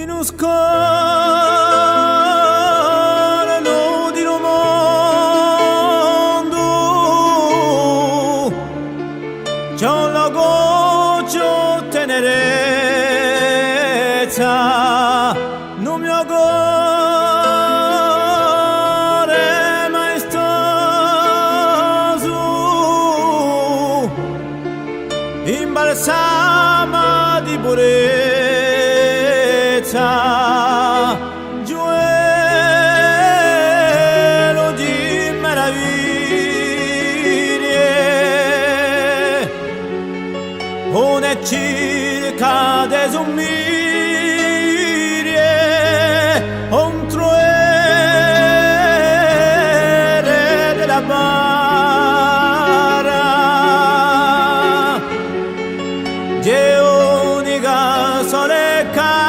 minuscolano di un mondo, c'è un lago tenerezza, non mi cuore maestoso, imbalsama di purezza, gioiello di meraviglie, una circa de sommirie, un troere della bara, che unica sole cara,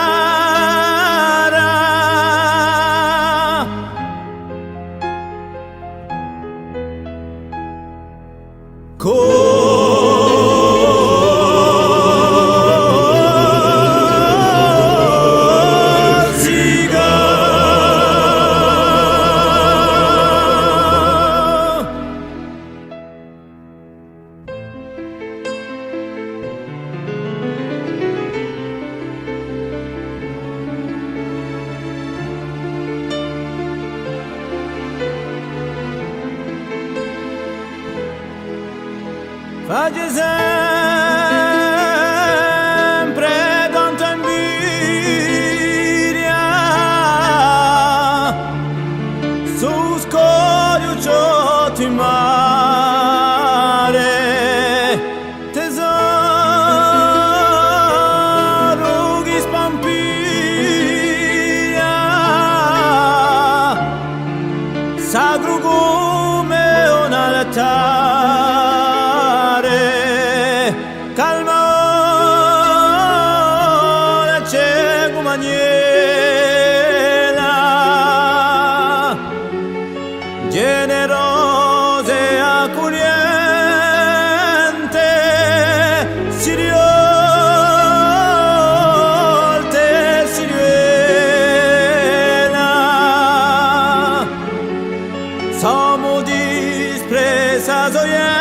Faggi sempre tanta invidia, su scoglio in mare, tesoro che spampiglia, sacro come un altare, calma la cieco maniera, generosa e accogliente, si rivolta e si rivela, siamo dispresa sogliente,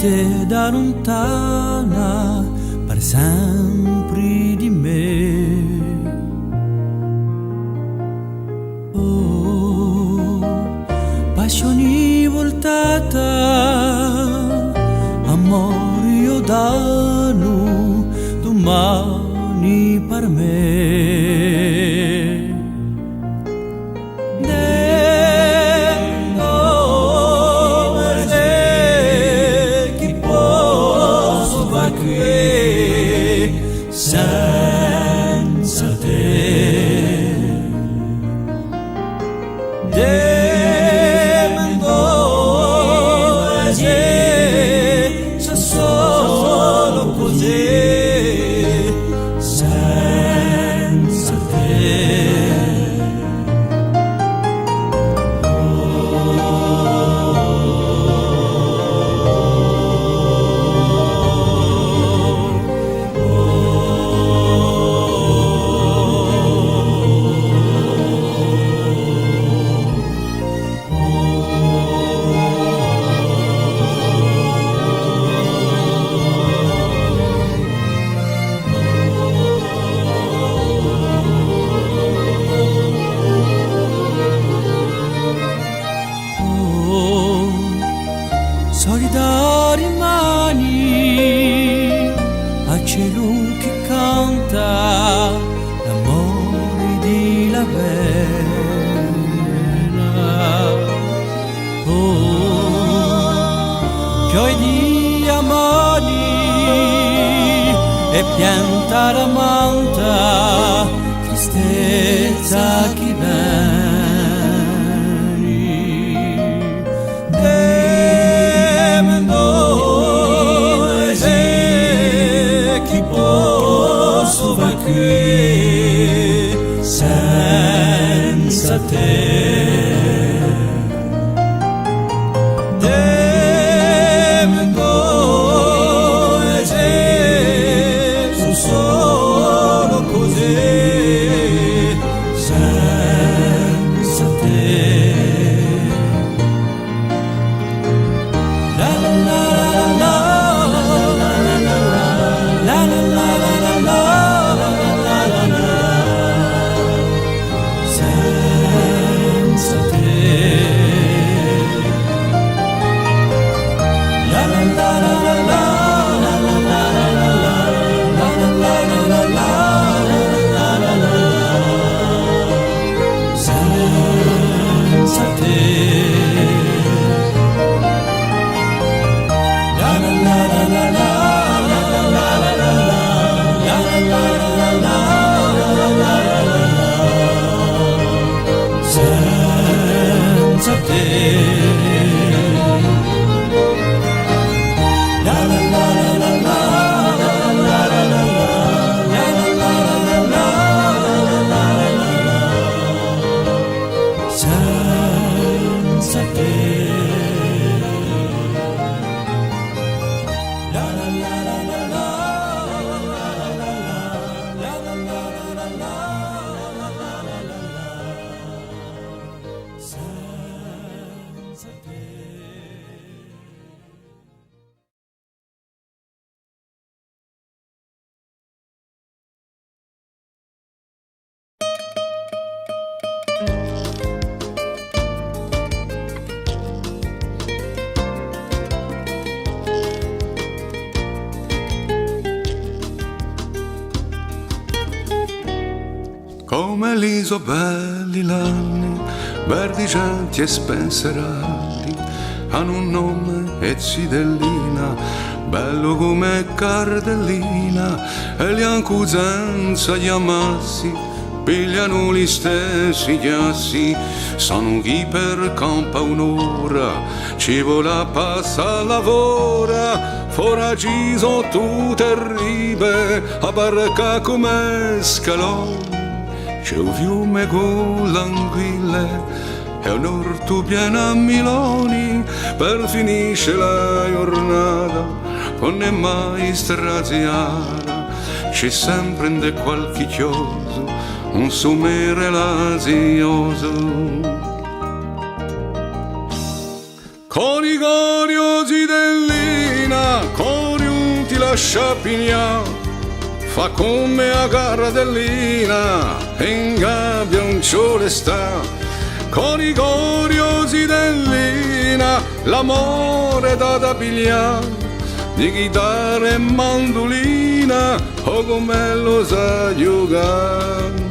te da lontana per sempre di me. Oh, passioni voltata, amore io danno domani per me. Senza te demando se solo così senza te e pianta la manta, tristezza chi veni. Temendo e chi posso va qui senza te. Come l'isobelli l'anni, verdicenti e spensierati, hanno un nome e zidellina, bello come cardellina, e gli ancusenza gli ammassi, pigliano gli stessi chiassi, sanno chi per campa un'ora, ci vola passa lavora, foragiso tu terribe, a barca come scalò. C'è un fiume con l'anguille e un orto pieno a miloni, per finisce la giornata con ne mai straziata. C'è sempre in qualche chioso un sumere lazioso. Con i coriosi dell'ina, coriun ti lascia pigliare, fa come a cardellina e in gabbia un ciole sta. Con i coriosi dell'ina l'amore da pigliare, di chitarra e mandolina o come lo sa giocare.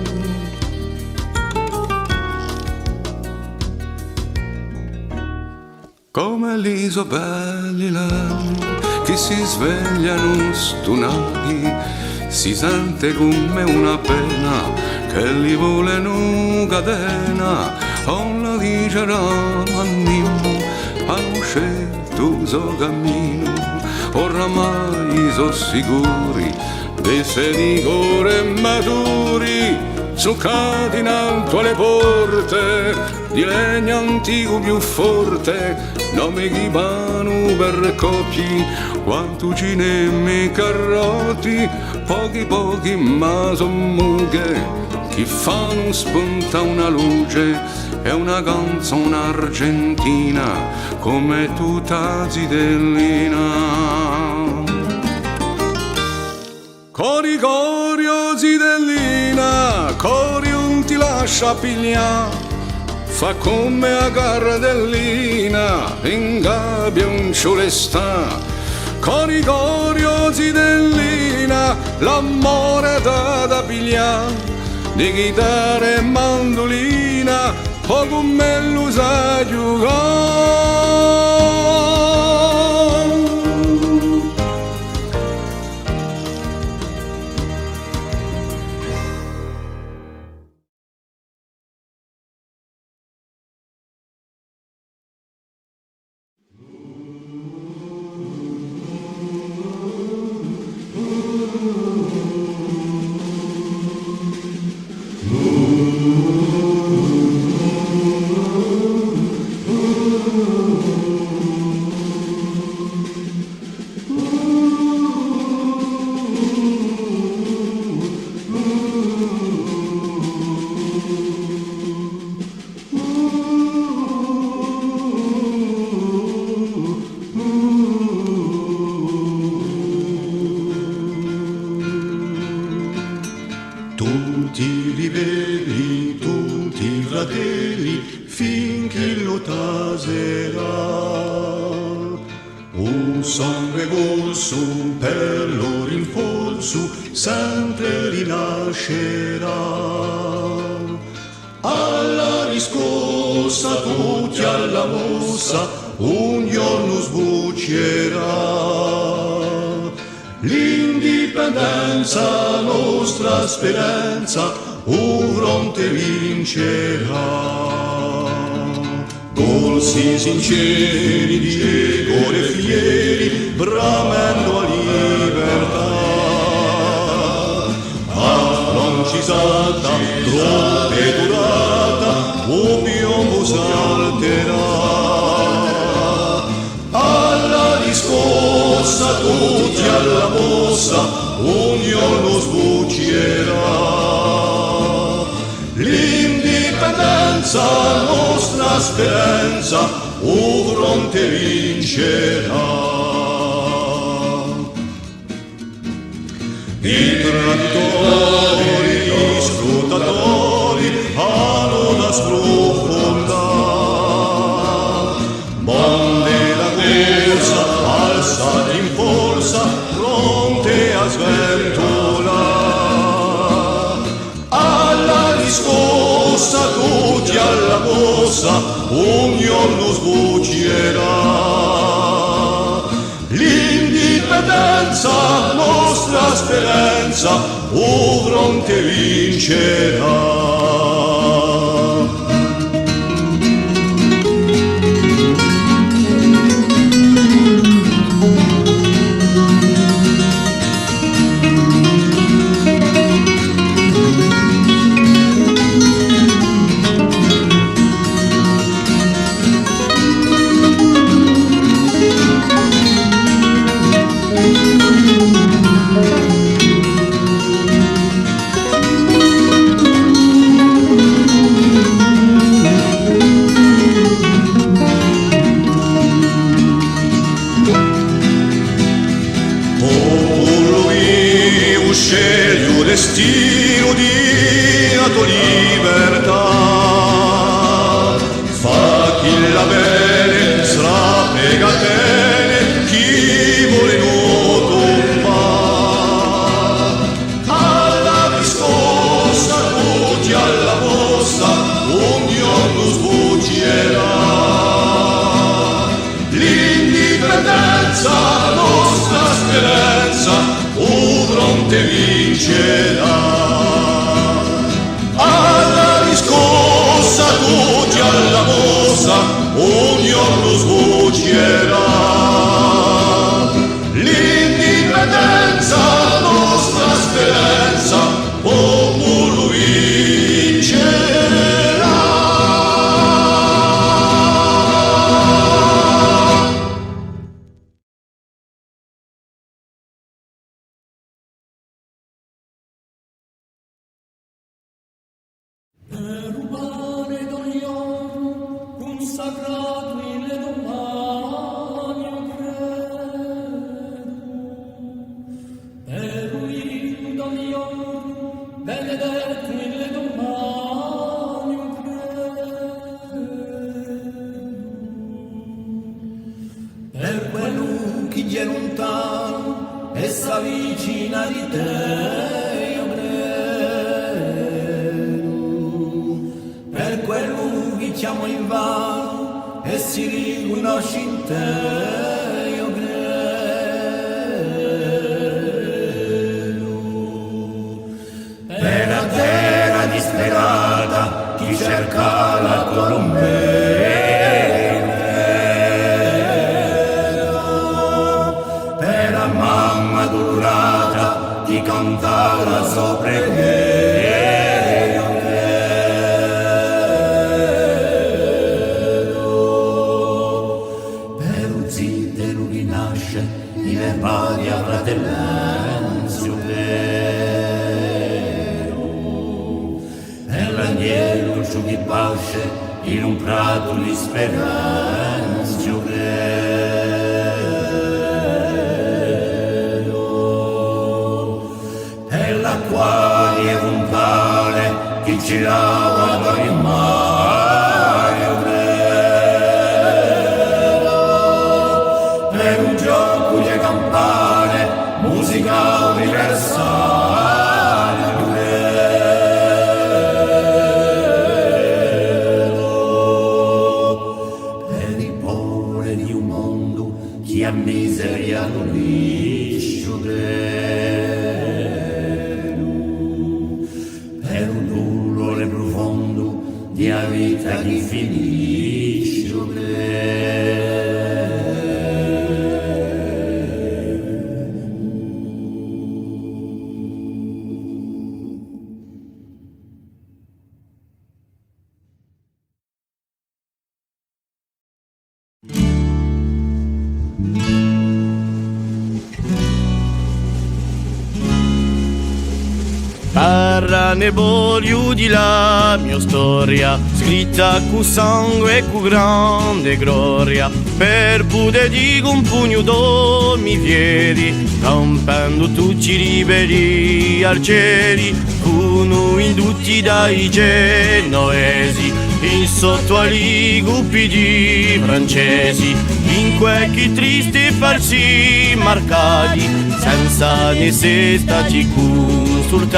Come l'isobelli l'anni che si svegliano stunati, si sente come una pena che gli vuole una catena. On la diceranno animo, hanno scelto il suo cammino, oramai sono sicuri di di cuore maturi, zuccati in alto alle porte di legno antico più forte, nome chi vanno per coppie, quanto cinemi carrotti, pochi ma son mughe, chi fanno spunta una luce e una canzone argentina come tutta zidellina. Cori zidellina, coriun ti lascia pigliare, fa come a cardellina, in gabbia un ciole sta. Cori zidellina, l'amore da pigliare, di chitarra e mandolina, o come lo sa giocare. chi lo taserà. Un sangue volso per lo rinfolso sempre rinascerà. Alla riscossa tutti alla mossa un giorno sbuccerà. L'indipendenza, nostra speranza, un fronte vincerà. Dolci sinceri, di cuore fieri, bramando a libertà. Affrancisata, troppo durata, un piombo salterà. Alla riscossa, tutti alla mossa, un giorno sbuccerà. L'indipendenza, nostra speranza, un fronte vincerà. I traditori, gli scrutatori hanno da sprofondare. Bandera corsa, alzati in forza, pronte a sventolare. Alla riscossa, tutti alla mossa, un giorno sbuccerà. L'indipendenza, nostra speranza, un fronte vincerà. Scegli destino di la tua libertà. Fa chi la bene, strapega bene, chi vuole non tombare. Alla riscossa, tutti alla mossa, un giorno sbuccerà. L'indipendenza, nostra speranza, un fronte vincerà. Alla riscossa, tutti alla mossa, un giorno sbuccerà. L'indipendenza, nostra speranza, popolo vincerà. Per rubare d'oglioro, consacrato in le domani io credo. Per un d'oglioro, benedetto in le domani io credo. Per quello che è lontano e s'avvicina di te, io credo. Per quello che chiamo in vano e si riconosce in te, io credo. Per la terra disperata chi cerca la Colombia, madurata ti cantava sopra che io credo. Per un zitero rinasce in erbadia fratellanza io credo. Per l'agnello giù di pace in un prato di speranza io credo. Quali è un pane che girava da mare, io credo. per i poveri di un mondo che a miseria non liscio per un dolore profondo di a vita che finisce Parla ne voglio di la mia storia, scritta cu sangue e cu grande gloria. Per bude di un pugno do mi vieri, campando tutti i ribelli arcieri, funo indutti dai genovesi, in sotto agli gruppi di francesi, in quei tristi falsi marcati, senza ne se stati consultati.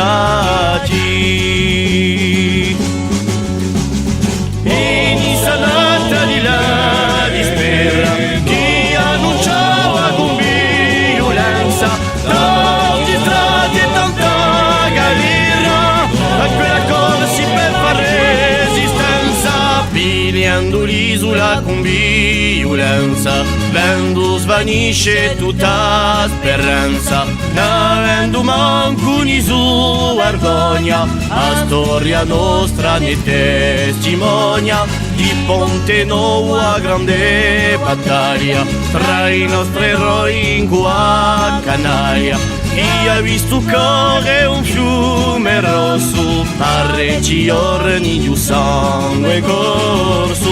Insalata di la dispera, chi annunciava con violenza, tanti strati e tanta galera, a quella cosa si per fare resistenza, pigliando l'isola con violenza, vendo svanisce tutta speranza, avendo manco ni su vergogna, la storia nostra ne testimonia, di Ponte Nuova grande battaglia, tra i nostri eroi in qua Canaria, chi ha visto correre un fiume rosso, pare ci giorni di sangue corso.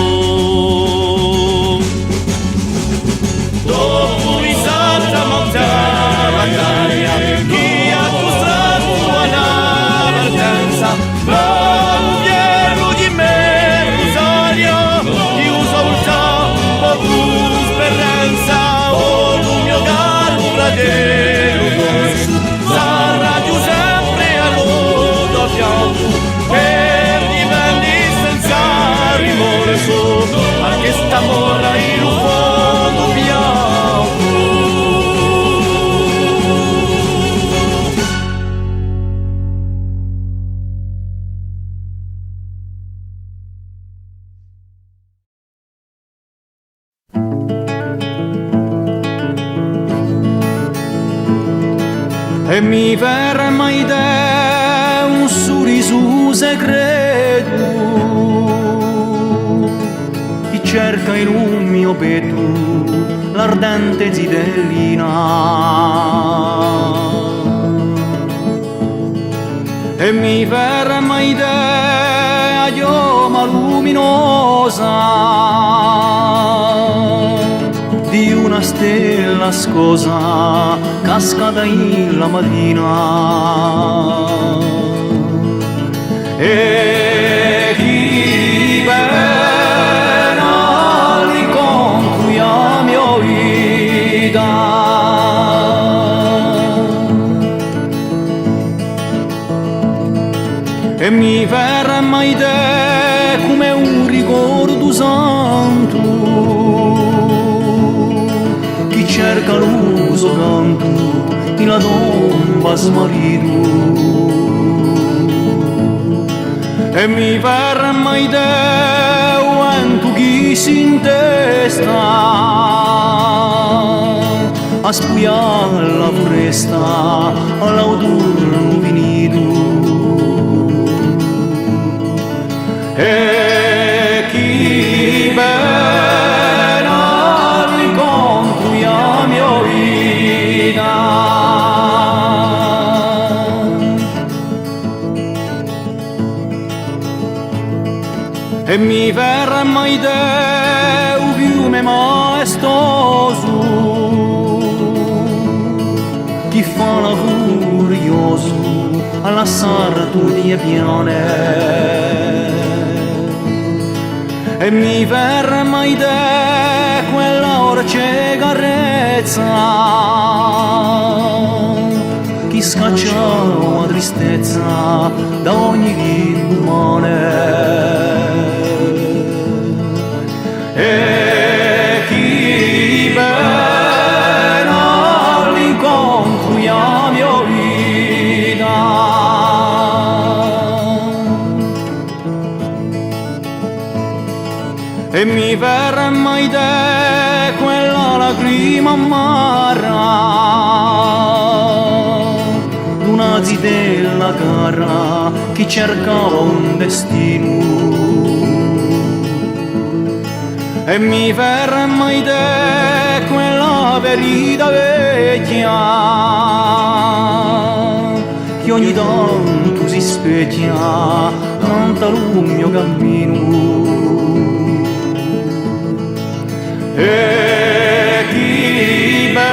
Dopo risata monta battaglia, chi ha costruito una partenza, ma un vero di me Rosario, chi usa un tempo speranza, oh il mio caro fratello corso, sarà giù sempre all'uomo a fianco, per diventare senza rimorso, anche sta morra in un fondo bianco. E mi verrà mai da un sorriso segreto, chi cerca in un mio petto l'ardente zitellina, e mi verrà mai da a chioma luminosa di una stella scosa cascata in la mattina, e chi pena l'incontro a mia vita, e mi verrà mai te come un ricordo santo, chi cerca l'uso canto in la tomba smarrito, e mi verrà mai te quanto chi si intesta a spugliare la foresta all'autunno finito, e chi pena l'incontro a mia vita, e mi verrà mai te un fiume maestoso, chi fa la furioso alla sarto di piane, e mi verrà mai te quella orce carezza, chi chi scaccia la tristezza da ogni rimmane. E chi pena all'incontro la mia vita e mi verrà mai te quella lacrima amara d'una zitella cara che cercava un destino. E mi verrà mai te quella verità vecchia che ogni tanto si specchia nel mio cammino. E chi pena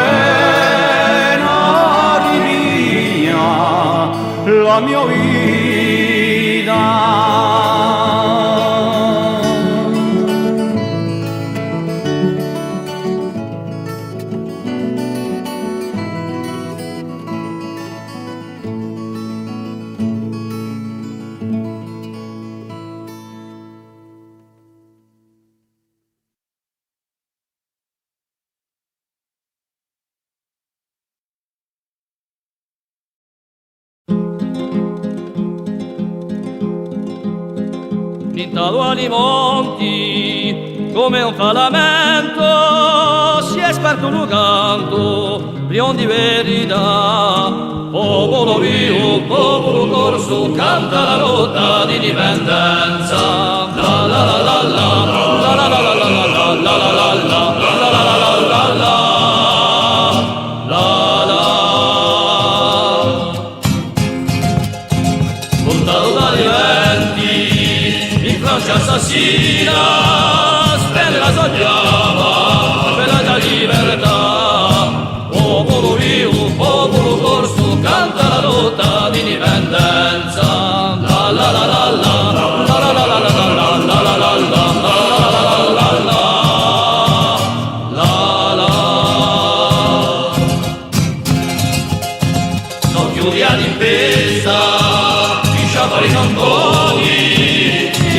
rivia la mia vita. Pintato ai monti come un falamento si è sparto un canto prion di verità. Popolo vivo, popolo corso, canta la lotta di dipendenza. La la la la la, la la la la la la la la la la la la. Assassina, spende la sognava per la libertà. Popolo vivo, popolo corso, canta la lotta di dipendenza. La la la la la, la la la la la la la la la la la. Non chiudi a difesa, i sciapari non buoni.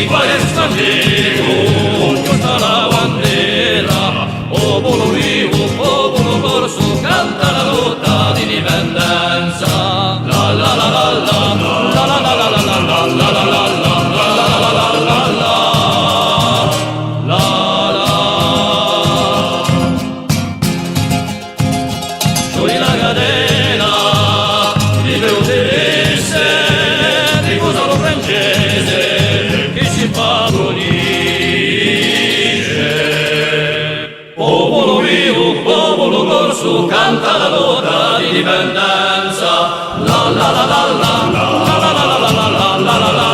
Quale straniero porta la bandera, popolo vivo, popolo corso, canta la lotta di dipendenza. La la la la la, la la la la la la la la la la la. Sciogli la catena, vive un interesse, riposa lo francese. Popolo vivo, popolo corso, canta la lotta di dipendenza. La la la la la, la la la la la la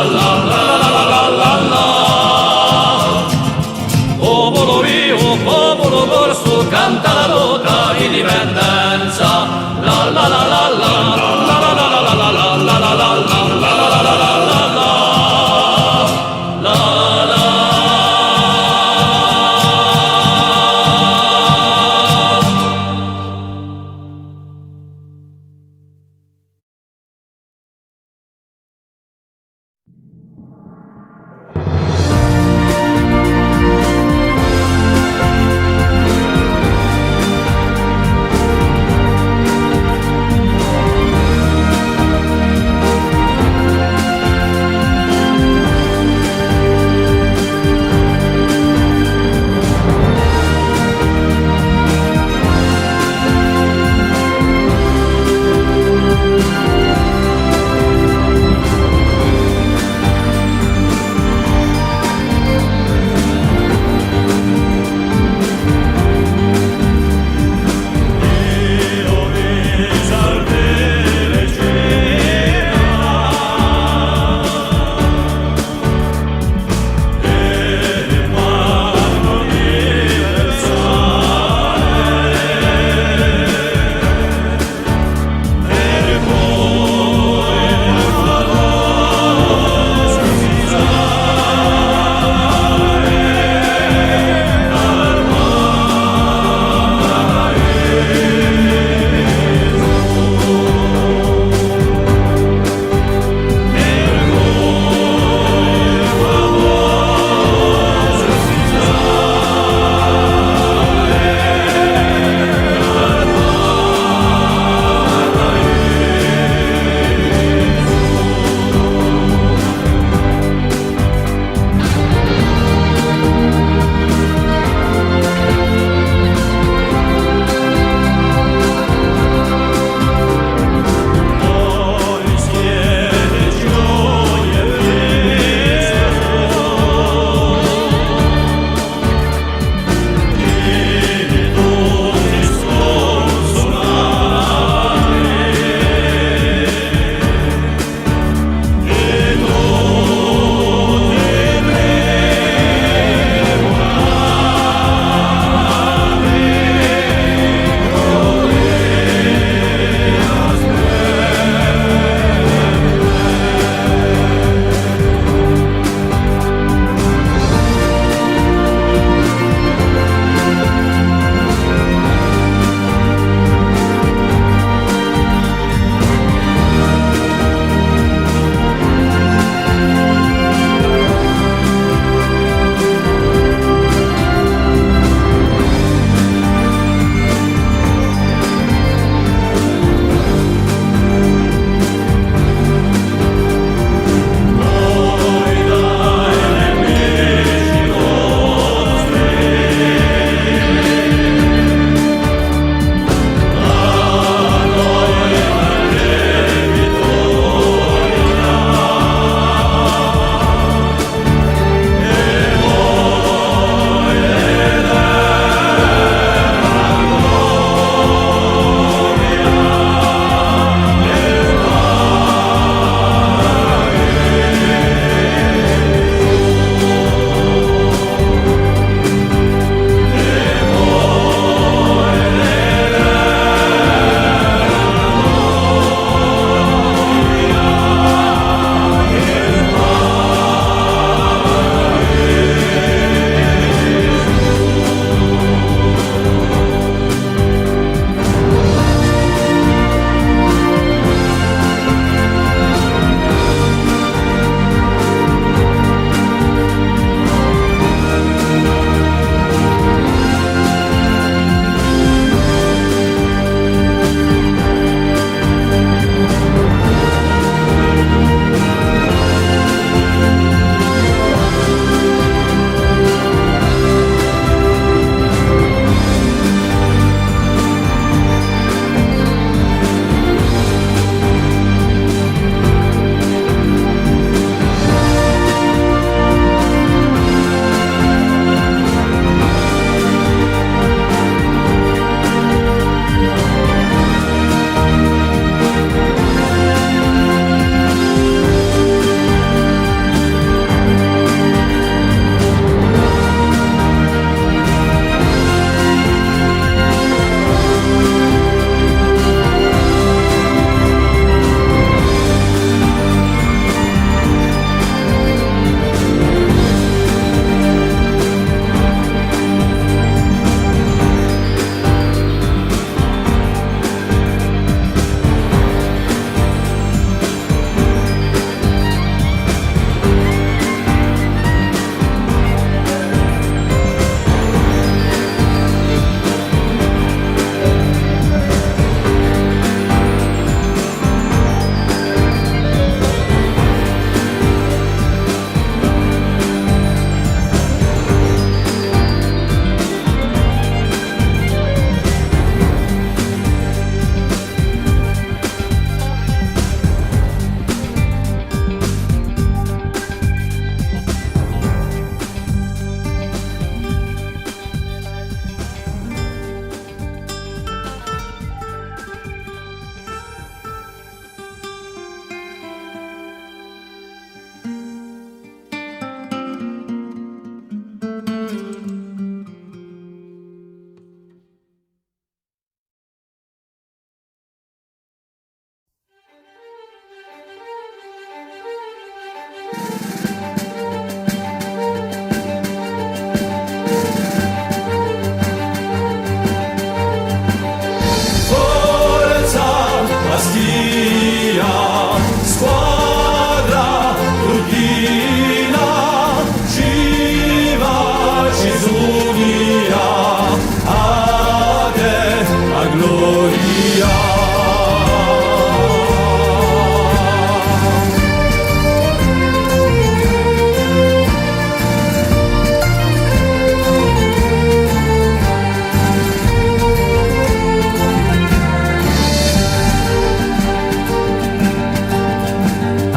la la la la. Popolo vivo, popolo corso, canta la lotta di dipendenza. La la la la la.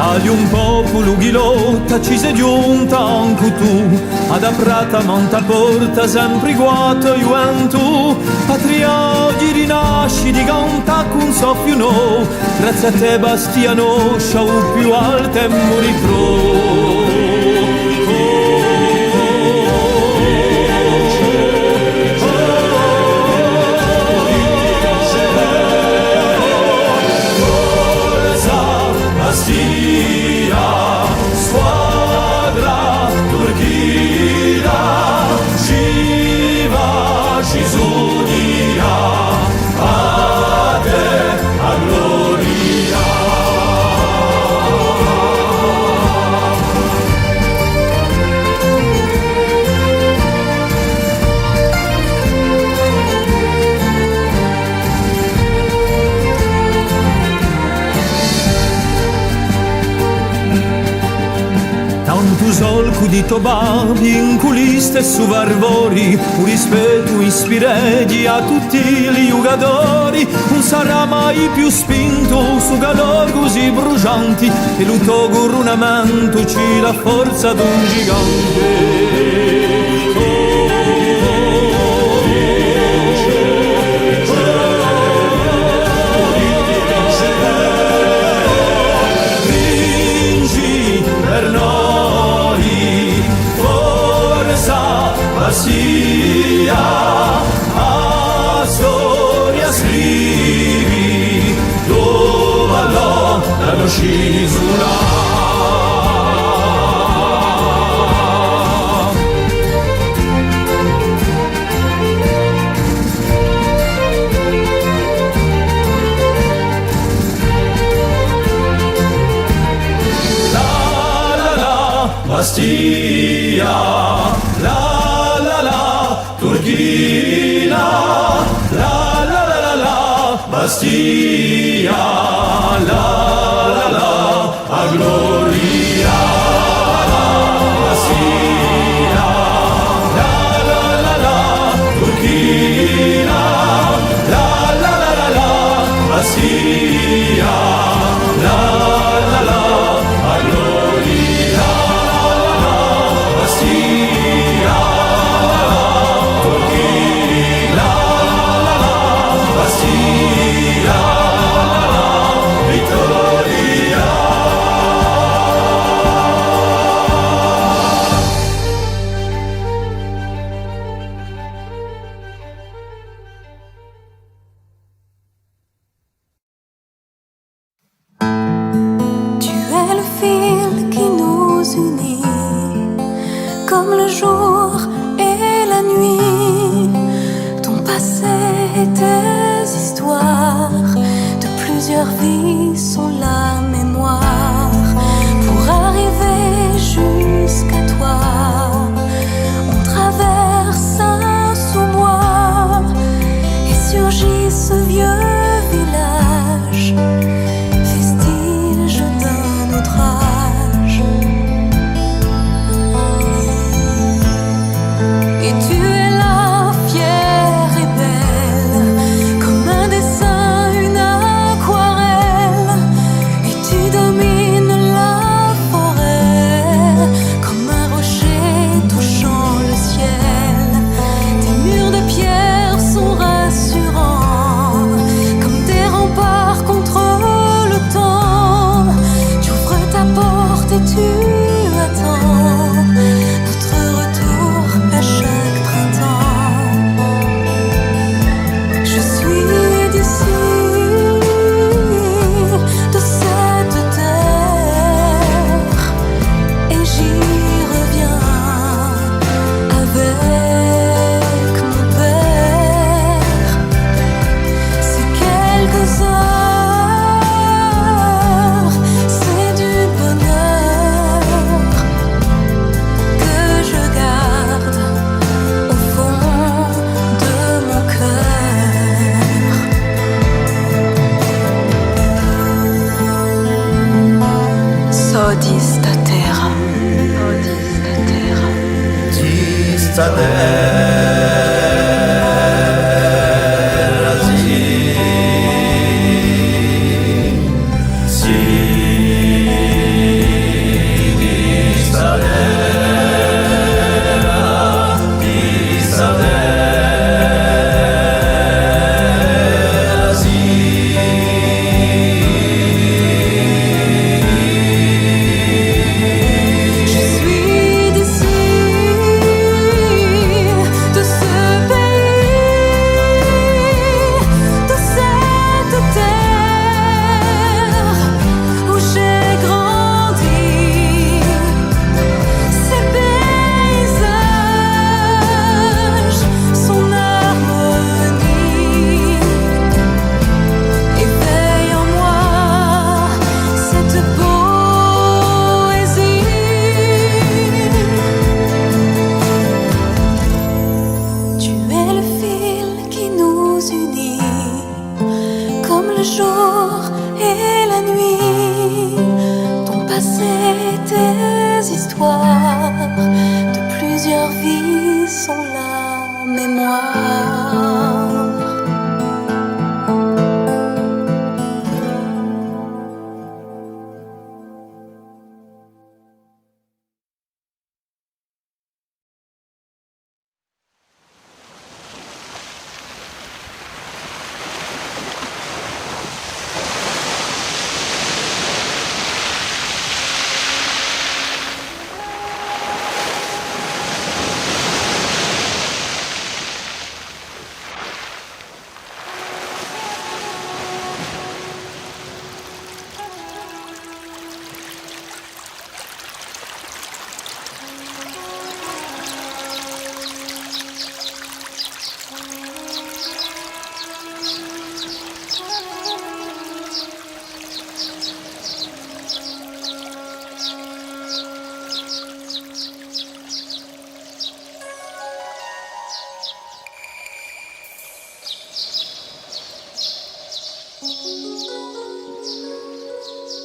Agli un popolo ghilotta ci sei giunta anche tu, ad a prata monta porta sempre guato tu, patria oggi rinasci di canta con soffio no, grazie a te Bastiano sciau più alta e muri pro. Squadra turchina, Shiva, Shisunia, a te, a gloria. Tanto solco di Tobabi in culiste e su Varvori, un rispetto ispiredi a tutti gli jugadori, non sarà mai più spinto su calor così brucianti, e l'uto coronamento ci dà forza d'un gigante. Sia a storia scrivi dove l'hanno scisura. La la la Bastia, Turchina, la la la la la, Bastia, la, a gloria, Bastia, la, Turchina, la, Bastia, la, a gloria, Bastia. Comme le jour et la nuit, ton passé et tes histoires de plusieurs vies sont la mémoire. Pour arriver jusqu'à toi, on traverse un sous-bois et surgit ce vieux village, vestige d'un autre âge. Et tu es là, fière et belle, comme un dessin, une aquarelle. Et tu domines la forêt, comme un rocher touchant le ciel. Tes murs de pierre sont rassurants, comme des remparts contre le temps. Tu ouvres ta porte et tu attends notre retour à chaque printemps. Je suis d'ici, de cette terre, et j'y reviens avec mon père. Ces quelques heures, c'est du bonheur que je garde au fond de mon cœur. Sodista terra, sodista terra. Tista terra, sì,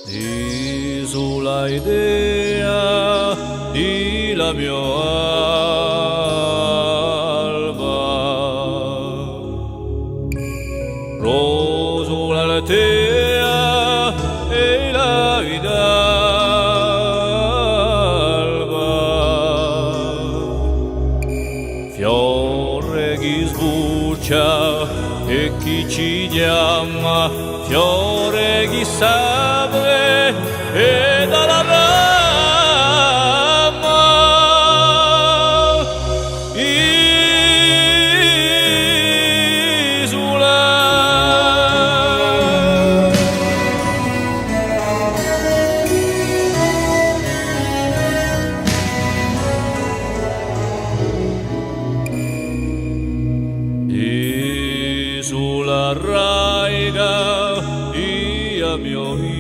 di sulla idea di la mia alba roso la tea e la vida alba fiore che sbuccia e chi ci chiama fiore che s'apre e dalla rama isola isola raiga ia mio ida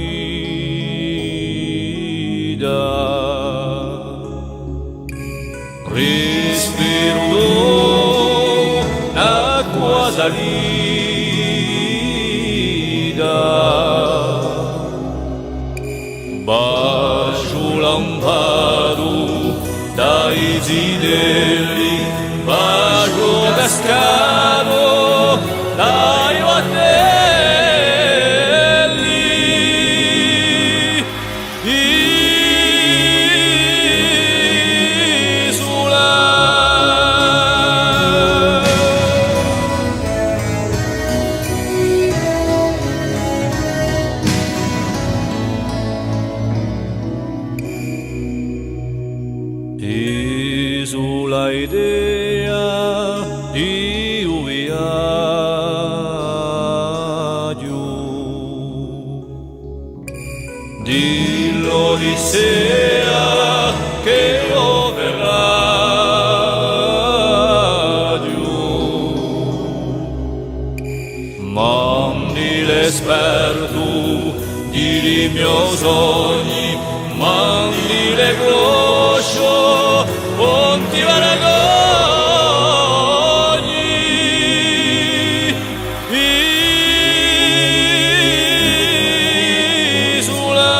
respiro acqua salida bacio lampado dai zidelli bacio cascado dai battelli isola isola idea di un viaggio di l'Odissea che io verrà giù mandi l'esperto di mio sogni mandi le cloche ponti vergogni isola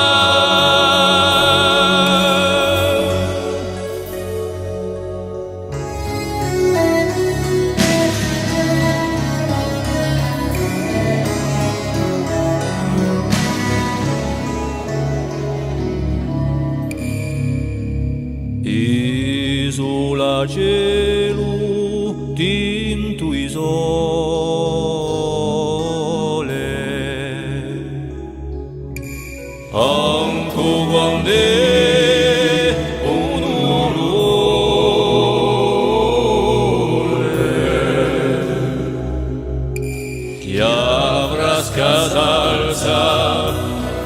isola cielo tinto isole anco quando è un orrore chi avrà scasalza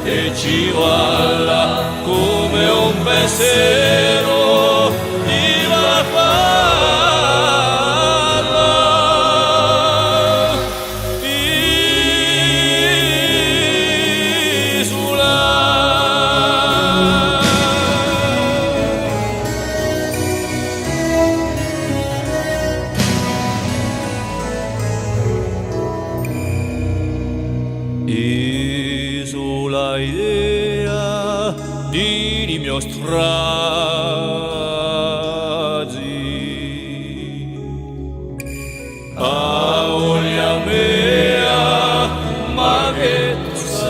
che ci valla come un pensiero di la palla isola isola idea di mio stragi a voglia mea ma che tu sai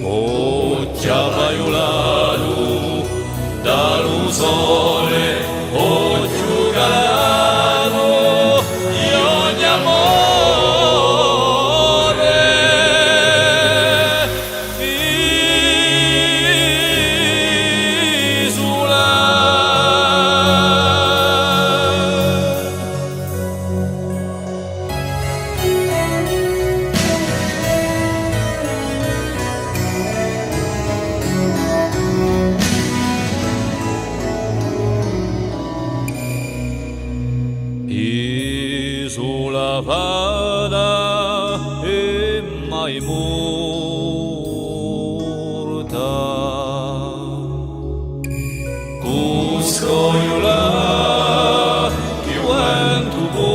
oh ciavaiolalu dallo sole oh giugalano di ogni amore isola isola vada e mai morta cuscoiola che vento porta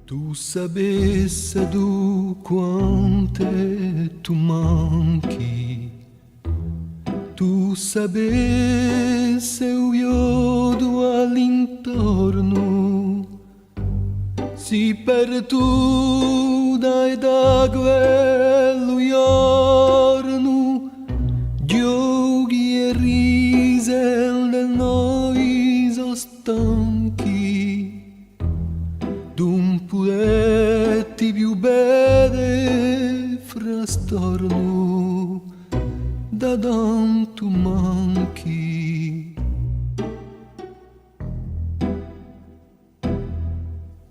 Tu sapesse tu quante tu manchi, tu sapesse io tu all'intorno, si per tu dai da quello giorno, giochi e riselle noi so stanchi, d'un puletti più belle frastorno, da tanto manchi.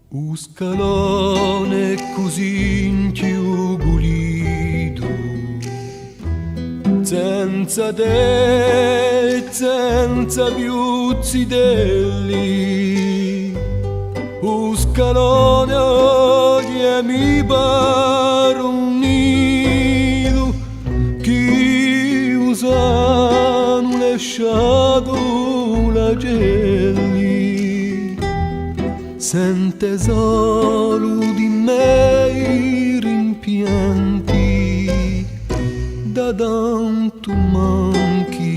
Un scalone così inchiugulito, senza te, senza più zidelli, un scalone che mi pare un nido, chi usano lasciato la gelli, sente solo di me i rimpianti, da tanto manchi.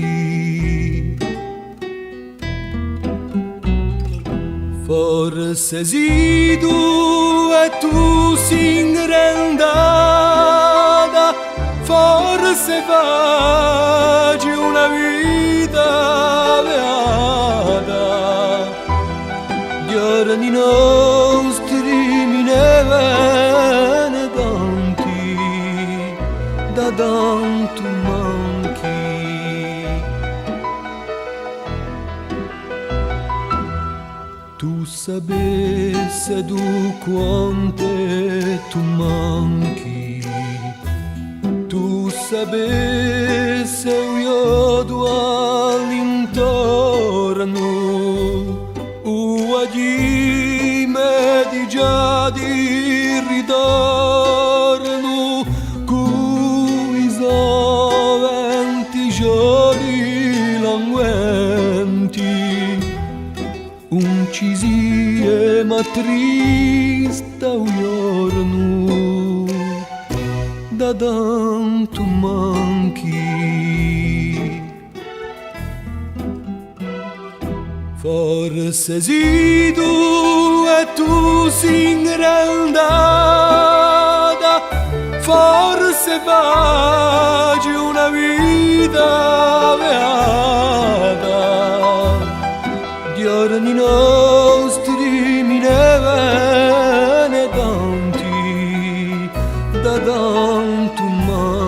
Forse si tu e tu si ingrandata, forse facci una vita beata, giorni nostri mi ne vene tanti, da tanto manchi. Tu sapesse tu quante tu manchi, tu sapesse io tu all'intorno, oggi me di già di ritorno, cui soventi giorni languenti, uncisie ma trista un giorno, da tanto manchi. Forse si tu e tu si ingrandata, forse facci una vita beata, giorni nostri mi ne vene tanti, da tanto manchi.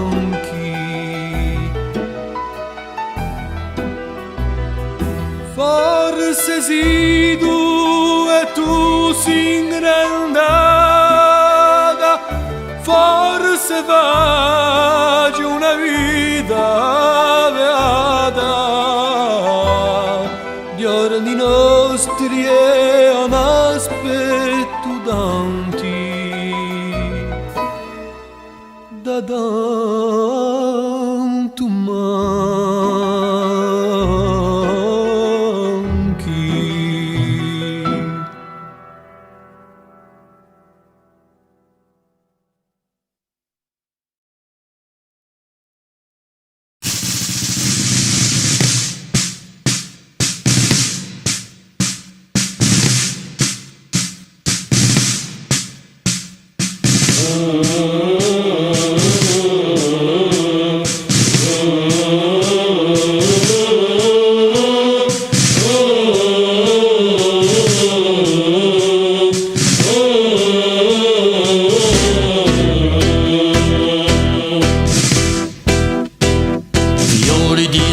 Forse si tu e tu si ingrandata, forse facci una vita beata, giorni nostri e un aspetto tanti, da tanto manchi.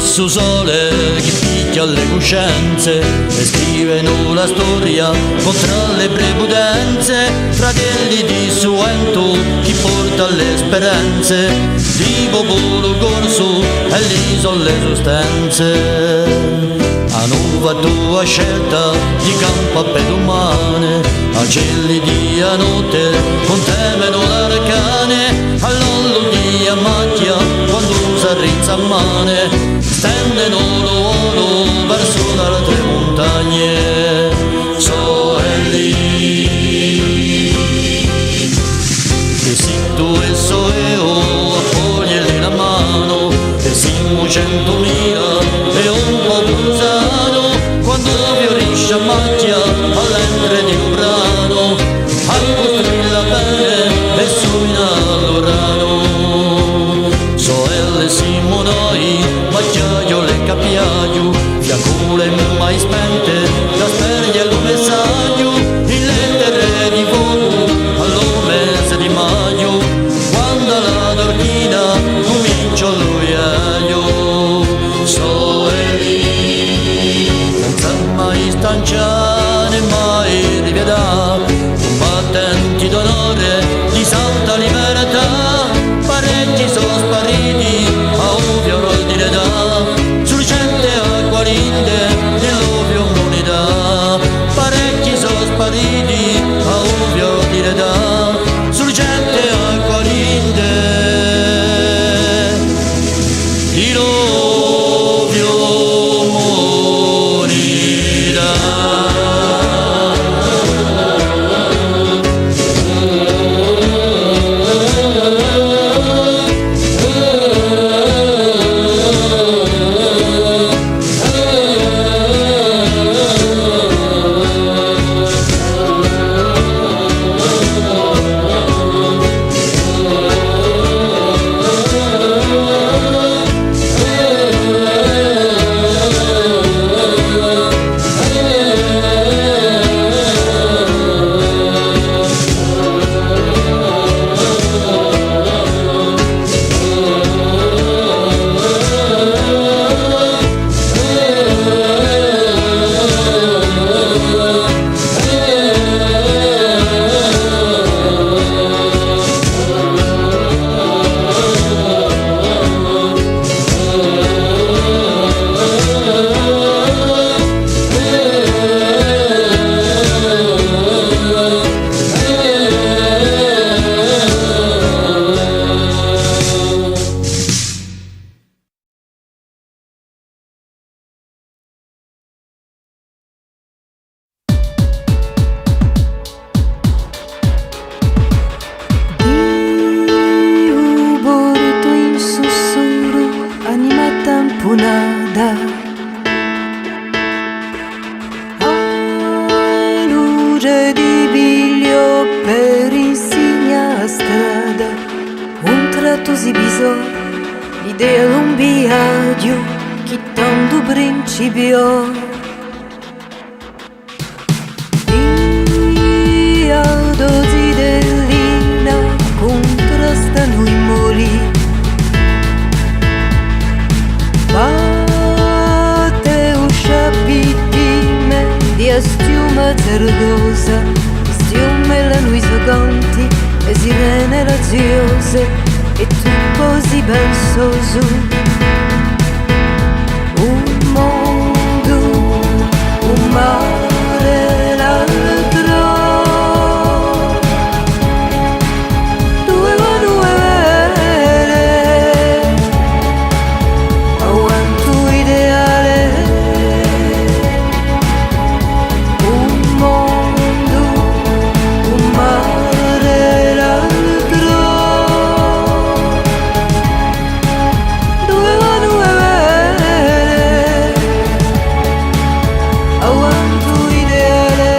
Su sole che picchia le coscienze e scrivono la storia contro le prepotenze, fratelli di suento chi porta le speranze di popolo corso e lì sono le sostanze. Hanno fatto la scelta di campo a pedumane, acelli di a notte contemeno l'arcane, all'ollo di a macchia quando si arrizza a mane, stendono l'oro verso le altre montagne, sorelli. stelle siamo noi, macchiaio e capiaio, fiaccole mai spente, da sperglie il messaggio, in lettere di fuoco, allo mese di maggio, quando la dormina comincia l'uiaio, so e lì, senza mai stanciare, mai rivedà, combattenti d'onore, di santa libertà, parecchi sono spariti, a ovvio ordine da, sorgente acqua rinde, nell'ovvio comunità, parecchi sono spariti, a ovvio ordine da, sorgente acqua rinde, di l'ovvio morirà. tamponada. A luce di biglio per insegnare a strada, un tratto si bisò, l'idea di un viaggio che tanto principiò. Via dosi dell'ina contrastano i muri. Batte usciapitime di astiuma zergosa, stiume la nuisa canti e sirene raziose, e tu così pensoso. Un mondo, un mare, l'altro, due vere, quanto ideale. Un mondo, un mare, l'altro, due vere, quanto ideale.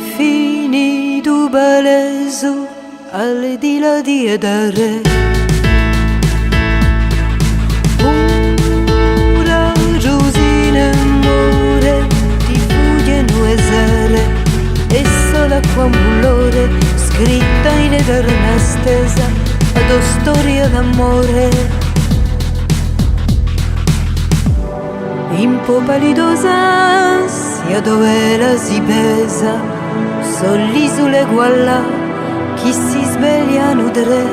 L'infinito baleso alle di là di edare. Una rosina amore di foglie nuesere, e sola qua un bullore scritta in eterna stesa ad o storia d'amore. In po' palidosa ansia dove la si pesa, son l'isole gualla chi si svegliano tre,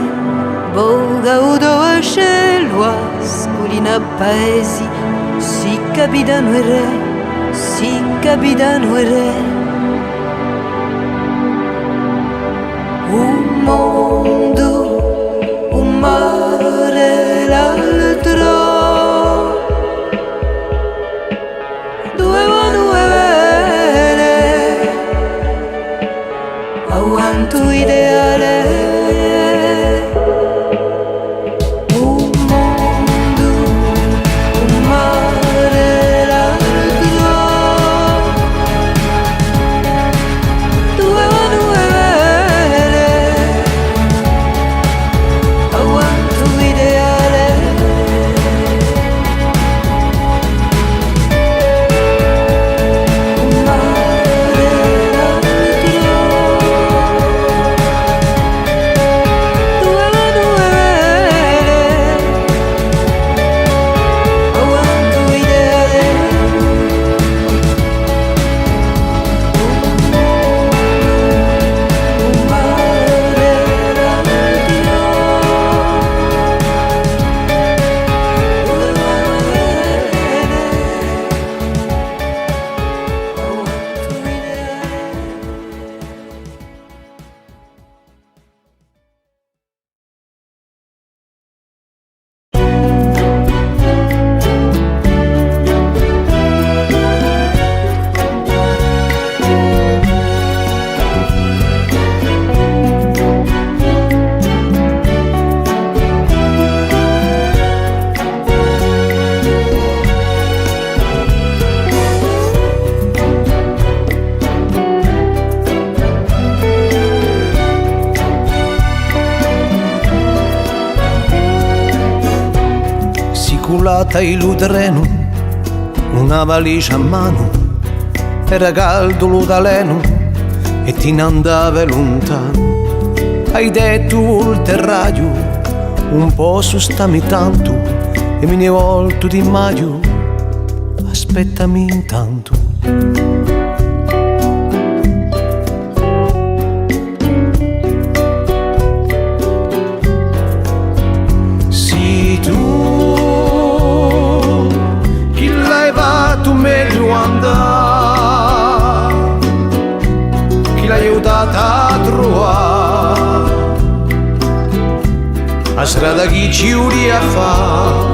boga udo a scelua sculina paesi, si capitano e re, si capitano e re. Un mondo, un mare, l'altro, due vere, a quanto ideale. Un mondo, un mare, l'altro, due Incollata il treno, una valigia a mano, era caldo l'utaleno e ti ne andava lontano. Hai detto il terrario, un po' sostami tanto, e me ne volto di maggio, aspettami intanto. Sì, tu chi l'hai fatto meglio andare, chi l'hai aiutata a trovare la strada che ci uria fa.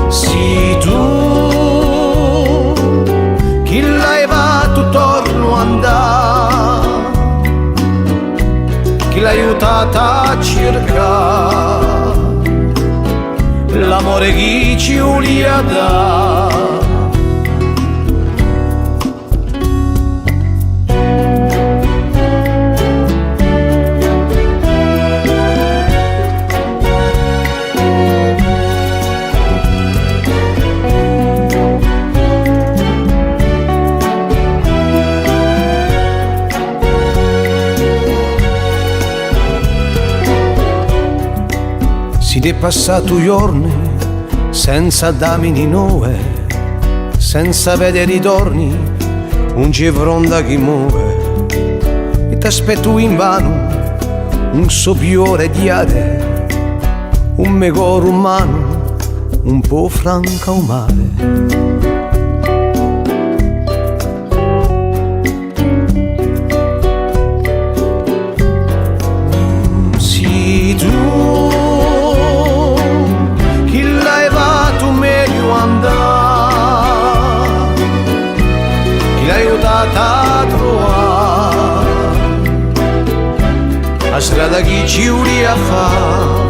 Sì, tu chi l'hai fatto torno andare, chi l'ha aiutata a cercare l'amore che ci uria dà. Ed è passato giorni senza damini nuove, senza vedere ritorni, un cifronda che muove. E t'aspetto invano un soppiore di ade, un megoro umano, un po' franca o mare. A trovare la strada che ci uria fa.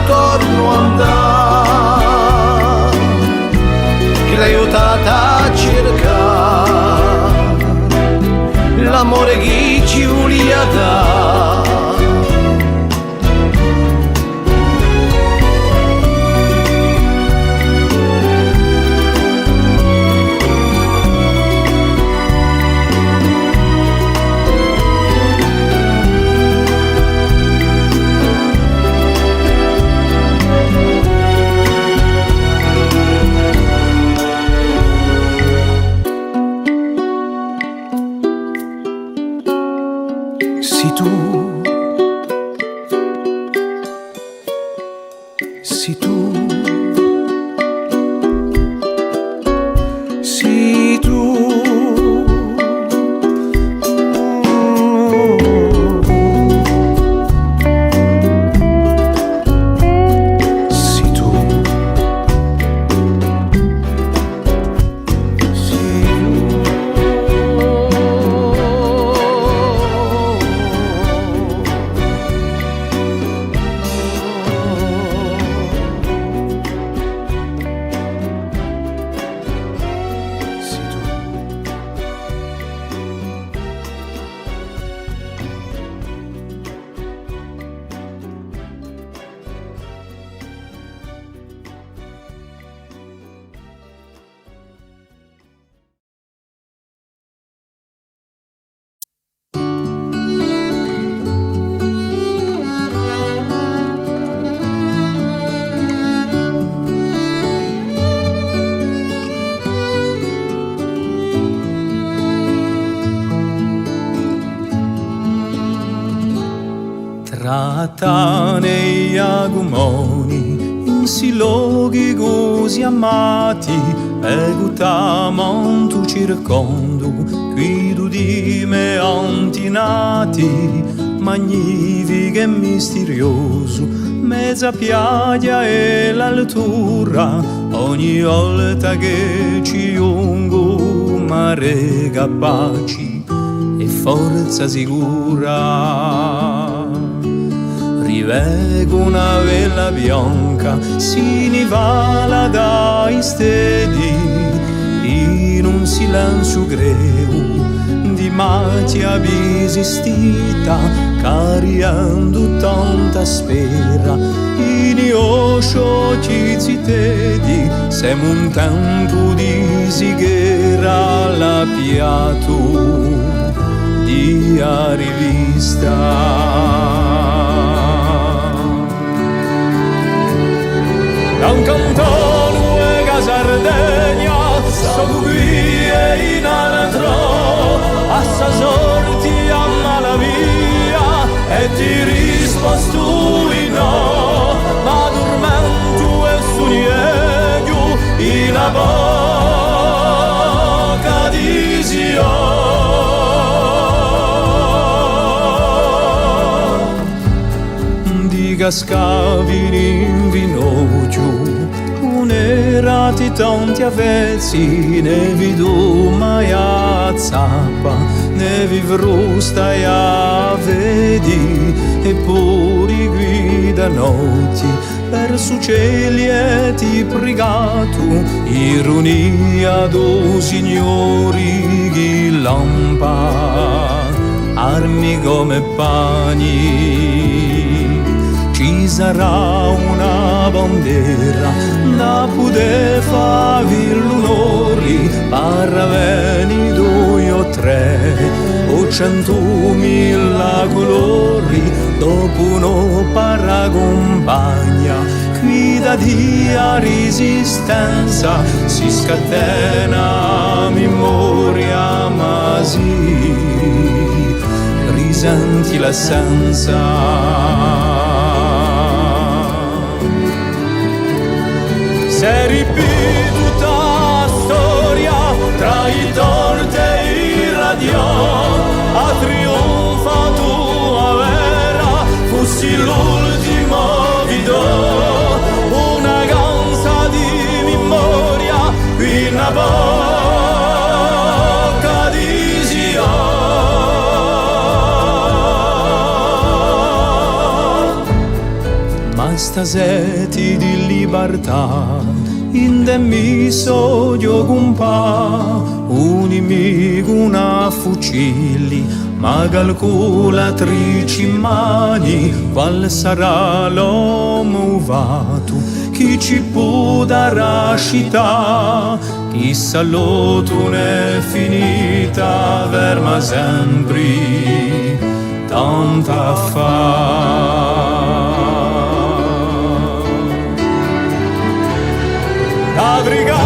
Torno andare, che l'hai aiutata a cercare l'amore che ci volia dare. Sì, tu, sì, tu, sì, tu. Sì, tu. Tratane e agumoni in si luoghi così amati, e gutamo tu circondo, qui tu di me antinati, magnifico e misterioso, mezza piaggia e l'altura, ogni volta che ci ungo mare capaci e forza sicura. Rivego una vela bianca, si nivala dai stedi, in un silenzio greu di magia bisistita, cariando tanta spera, in oscio ci zitedi, siamo un tempo di sigera, la piatu di a rivista. Da un cantone che Sardegna, sono qui e in altro, a sa sorti a malavia, e ti risposto in no, ma dormento e sogneggio in la bocca di Sion. Di cascavi in vinocchio, unerati tanti avvezzi, ne vedo mai a zappa, ne vivrò stai a vedi, e pure guida notti verso cieli e ti pregato, ironia do signori chi lampa, armi come pani. Ci sarà una bandiera, da poter farvi l'onore, paraveni due o tre, o 100.000 colori, dopo uno paracompagna, guida di resistenza, si scatena memoria, ma si risenti l'essenza. Se ripetuta storia tra i torti e i radio, ha trionfato a vera, fossi l'ultimo video, una ganza di memoria qui in bocca di Sion. Ma sta sete di libertà indemmiso giocumpa, un nemico una fucili, ma calcolatrici mani, qual sarà l'uomo uvato, chi ci può dare città, chi saluto è finita, verma sempre tanta fa. Adriga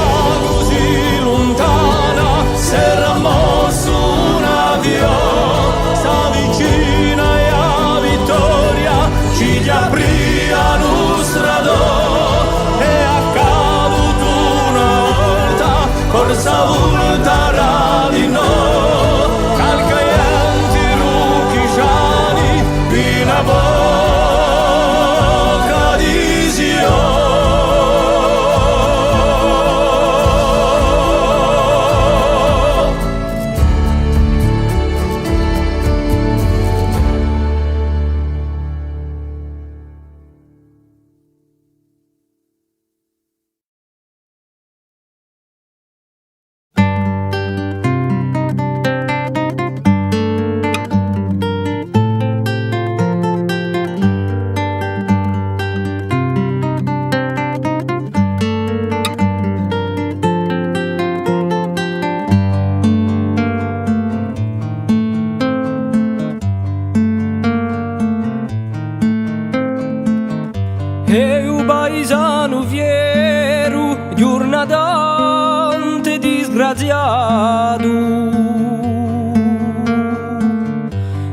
così lontana, s'era mosso un avione, sta vicina a vittoria, ci apriano strada, e a caduto una volta, forza volta di no, calcaienti rucchigiani, in a bocca di Sion. E un paesano fiero, giornatante disgraziato,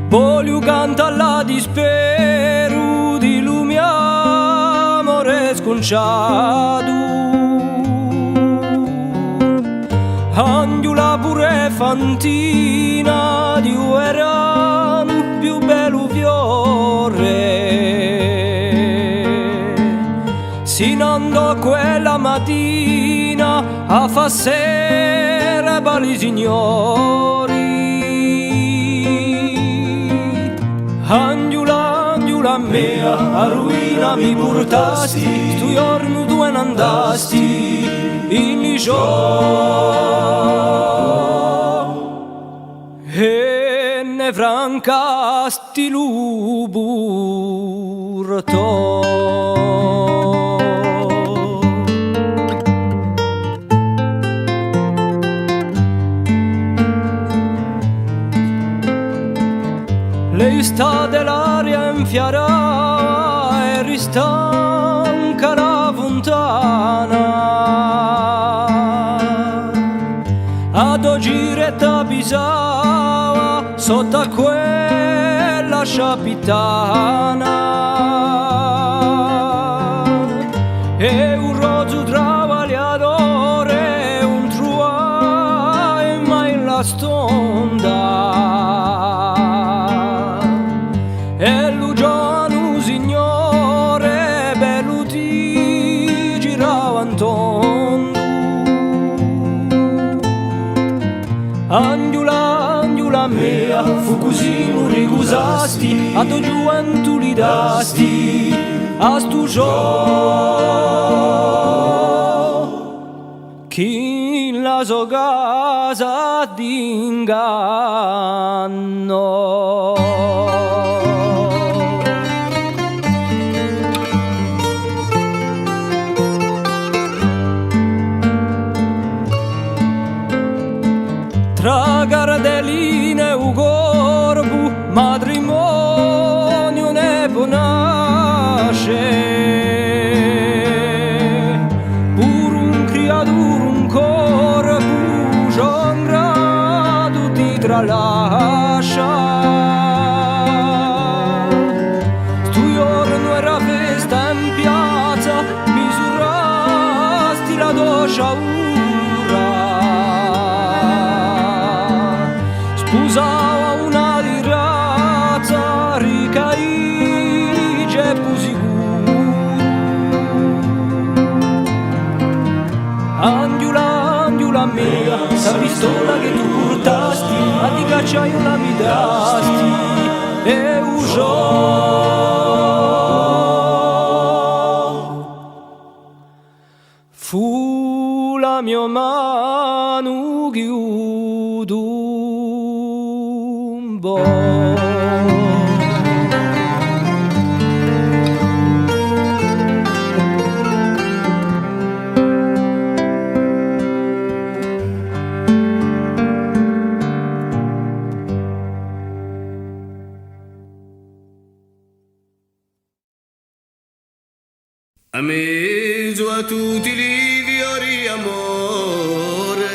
voglio cantare la dispero di lui mio amore sconciato. Angiola pure fantina di un erano più bello fiore, mattina a fa sera bali signori. Angiula, angiula mea, a ruina mi portasti, stu giorno tu non andasti in liceo e ne francasti l'uburto. Lei sta dell'aria infiara e ristanca la fontana. Ad oggi retta pisava sotto a quella sciapitana. E un rozzo travagliatore, un truai mai la stonda. E lui giovanu signore bello ti girava intorno. Angiula, angiula mea, fu così non ricusasti, a tu gioventù li dasti, a stu gioco, chi in la sua casa d'inganno. Tra gardeline e un corpo, matrimonio ne può nascere. Pur un creatura, un corpo, c'ho un grado di tralascia. Stu giorno era festa in piazza, misurasti la doccia. Usava una di razza ricaice più sicuro. Angiula, angiula mia, sa pistola che tu portasti, a di cacciaio la mi dasti e usò. Fu la mia mano chiudo. A mezzo a tutti li fiori amore,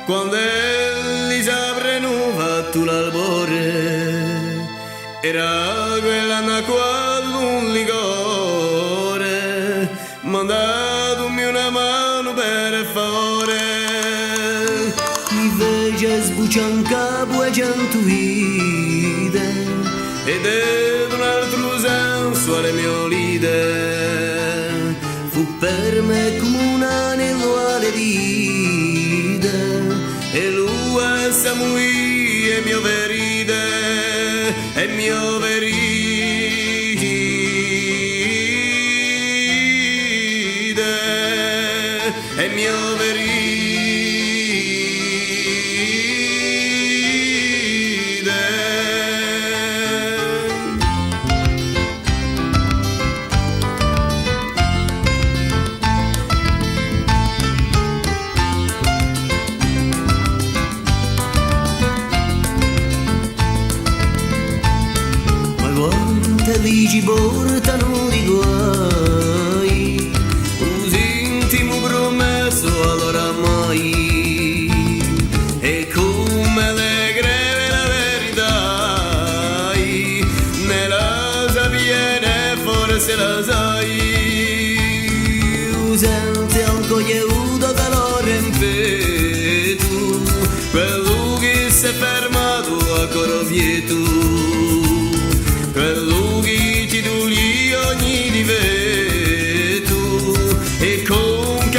quando elli s'aprono fatto l'albore, era quella qua un liquore, mandatemi una mano per favore. Mi fece sbucciare in capo e 100 vite, ed è un altro senso alle mie lide. Fu per me come un anello alle dita, e lui è Samui e mio veride, e mio veride, e mio veride. Ci portano di guai, un intimo promesso allora mai, e come le greve la verità, nella sapiene forse la sai, sente ancora aiuto calore in petto, quello che si è fermato a coro vieto, quello che ti dugli ogni difetto e con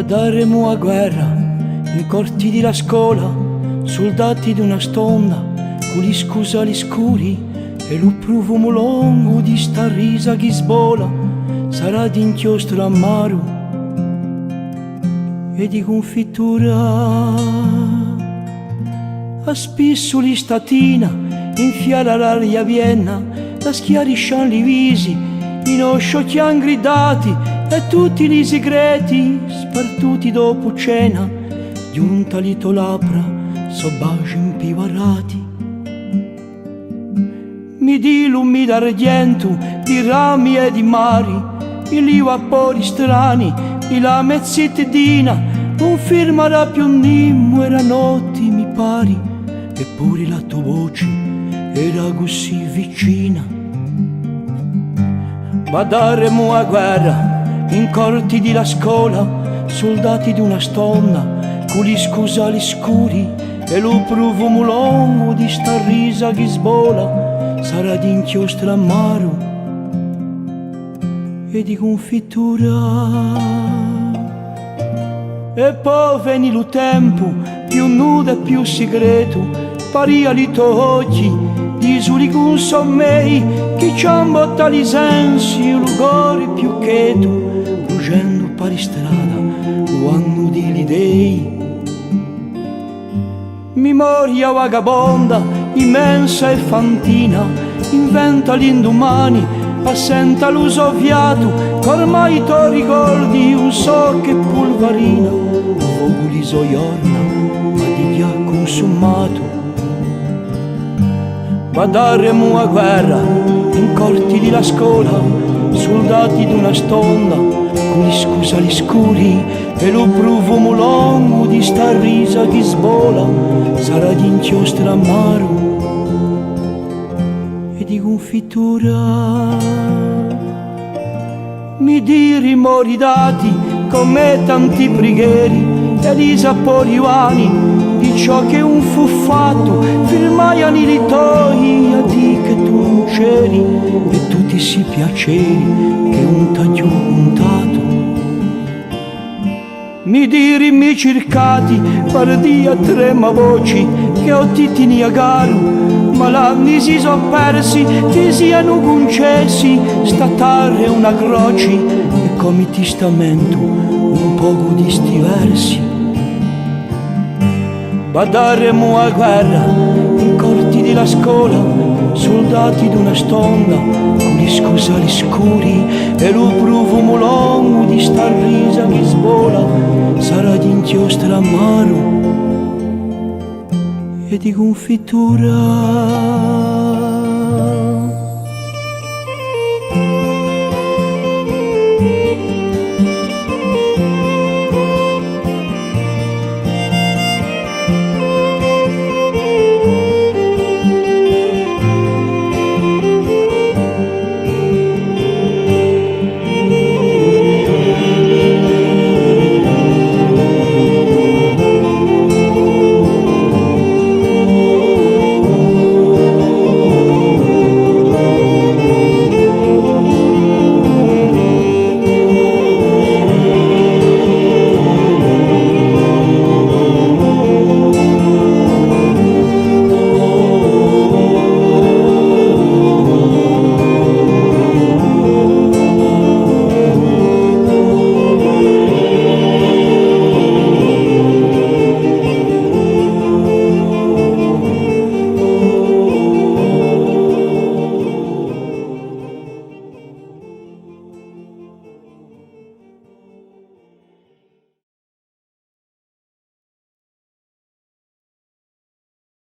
Badaremo a guerra in corti di la scuola, soldati di una stonda, con gli scusali scuri e lo profumo lungo di sta risa che sbola, sarà di inchiostro amaro e di confittura. A spissoli statina, infiala l'aria vienna, la schiariscian i visi, i nostri han gridati e tutti i segreti spartuti dopo cena, giuntali to labbra, sobbagi impivarati. Mi di lumi d'argento, di rami e di mari, i vapori strani, la mezzittadina, non firmerà più un nimmo, era notti mi pari, eppure la tua voce era così vicina. Badaremo a guerra in corti di la scuola, soldati di una stonda, con gli scusali scuri e lo profumo lungo di sta risa che sbola, sarà di inchiostro amaro e di confittura. E poi veni lo tempo più nudo e più segreto, paria li occhi di soli con sommei che ciambotta li sensi, l'ugore più cheto, bruciando pari strada, quando di li dei. Memoria vagabonda, immensa e fantina, inventa l'indomani, assenta l'uso ovviato, ormai to ricordi un so che pulvarina, voguli soiorna, ma di chi ha consumato. Badaremo a guerra in corti di la scuola, soldati di una stonda, con gli scusali scuri e lo profumo lungo di sta risa che sbola, sarà di inchiostro amaro e di confittura. Mi diri moridati come tanti preghieri, Elisa Poliuani, di ciò che un fu fatto, firmaiano i litoi a di che tu non c'eri, e tutti si piaceri che un taglio puntato. Mi diri mi cercati, pardi a trema voci, che ho titi niagaru, ma l'anni si so persi, ti siano concessi, statare una croci, e come testamento un poco di sti versi. Badaremo a guerra in corti della scuola, soldati d'una stonda, con gli scusali scuri e lo profumo lungo di sta risa che sbola, sarà di inchiostro amaro e di confittura.